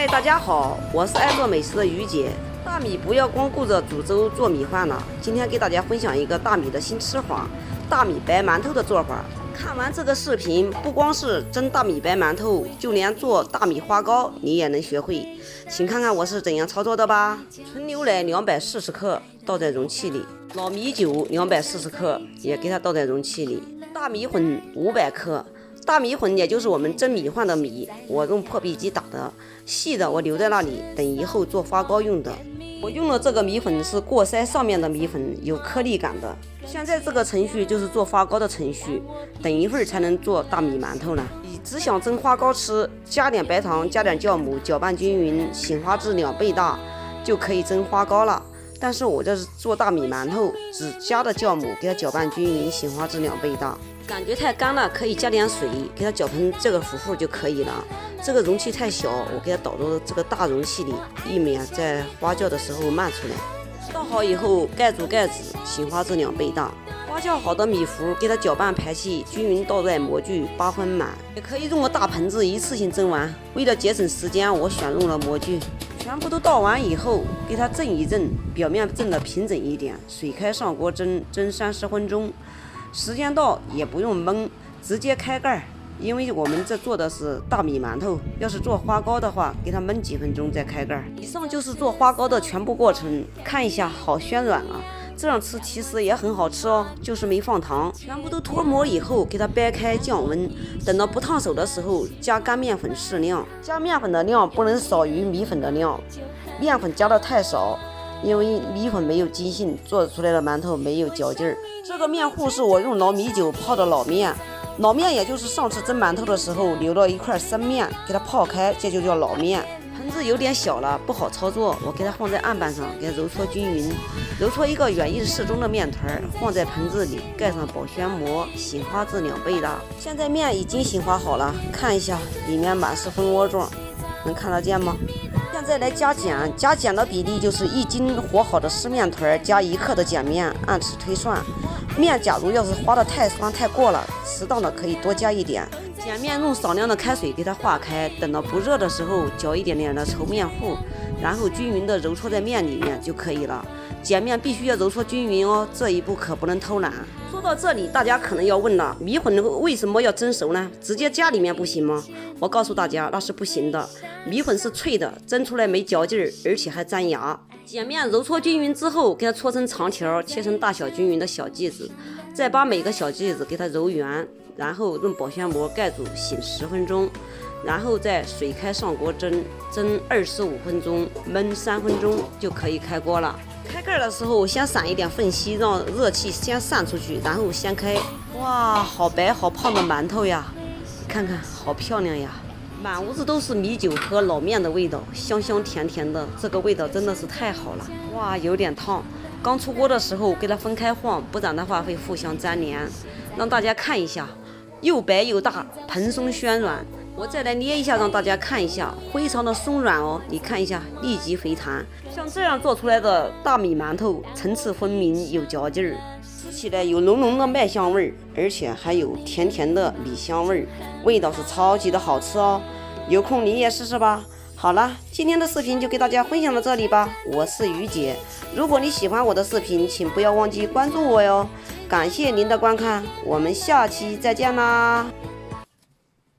嗨，大家好，我是爱做美食的于姐。大米不要光顾着煮粥做米饭了，今天给大家分享一个大米的新吃法——大米白馒头的做法。看完这个视频，不光是蒸大米白馒头，就连做大米花糕你也能学会。请看看我是怎样操作的吧。纯牛奶240克倒在容器里，老米酒240克也给它倒在容器里，大米粉500克。大米粉也就是我们蒸米饭的米，我用破壁机打的，细的我留在那里，等以后做发糕用的。我用的这个米粉是过筛上面的米粉，有颗粒感的。现在这个程序就是做发糕的程序，等一会儿才能做大米馒头了。你只想蒸花糕吃，加点白糖，加点酵母，搅拌均匀，醒花至2倍大，就可以蒸花糕了。但是我这是做大米馒头，只加的酵母，给它搅拌均匀，醒花至2倍大。感觉太干了，可以加点水，给它搅成这个糊糊就可以了。这个容器太小，我给它倒到这个大容器里，以免在发酵的时候漫出来。倒好以后，盖住盖子，醒花至2倍大。发酵好的米糊，给它搅拌排气，均匀倒在模具8分满。也可以用个大盆子一次性蒸完。为了节省时间，我选用了模具。全部都倒完以后，给它震一震，表面震得平整一点。水开上锅蒸30分钟。时间到也不用焖，直接开盖，因为我们这做的是大米馒头，要是做花糕的话，给它焖几分钟再开盖。以上就是做花糕的全部过程，看一下好暄软啊！这样吃其实也很好吃哦，就是没放糖。全部都脱模以后，给它掰开降温，等到不烫手的时候，加干面粉适量，加面粉的量不能少于米粉的量，面粉加的太少。因为米粉没有筋性，做出来的馒头没有嚼劲儿。这个面糊是我用老米酒泡的老面，老面也就是上次蒸馒头的时候留了一块生面，给它泡开，这就叫老面。盆子有点小了，不好操作，我给它放在案板上，给它揉搓均匀，揉搓一个软硬适中的面团，放在盆子里，盖上保鲜膜，醒花至2倍大。现在面已经醒花好了，看一下里面满是蜂窝状，能看得见吗？现在来加碱，加碱的比例就是1斤和好的湿面团加1克的碱面，按此推算。面假如要是花的太酸太过了，适当的可以多加一点。碱面用少量的开水给它化开，等到不热的时候搅一点点的稠面糊，然后均匀的揉搓在面里面就可以了。碱面必须要揉搓均匀哦，这一步可不能偷懒。说到这里，大家可能要问了，米粉为什么要蒸熟呢？直接加里面不行吗？我告诉大家，那是不行的。米粉是脆的，蒸出来没嚼劲儿，而且还粘牙。碱面揉搓均匀之后，给它搓成长条，切成大小均匀的小剂子，再把每个小剂子给它揉圆，然后用保鲜膜盖住，醒10分钟，然后再水开上锅蒸25分钟，焖3分钟就可以开锅了。开盖的时候先散一点缝隙，让热气先散出去，然后掀开。哇，好白好胖的馒头呀！看看，好漂亮呀！满屋子都是米酒和老面的味道，香香甜甜的，这个味道真的是太好了。哇，有点烫，刚出锅的时候给它分开晃，不然的话会互相粘连。让大家看一下，又白又大，蓬松暄软。我再来捏一下，让大家看一下，非常的松软哦。你看一下，立即回弹。像这样做出来的大米馒头，层次分明，有嚼劲儿，吃起来有浓浓的麦香味儿，而且还有甜甜的米香味儿，味道是超级的好吃哦。有空你也试试吧。好了，今天的视频就给大家分享到这里吧。我是于姐，如果你喜欢我的视频，请不要忘记关注我哟。感谢您的观看，我们下期再见啦。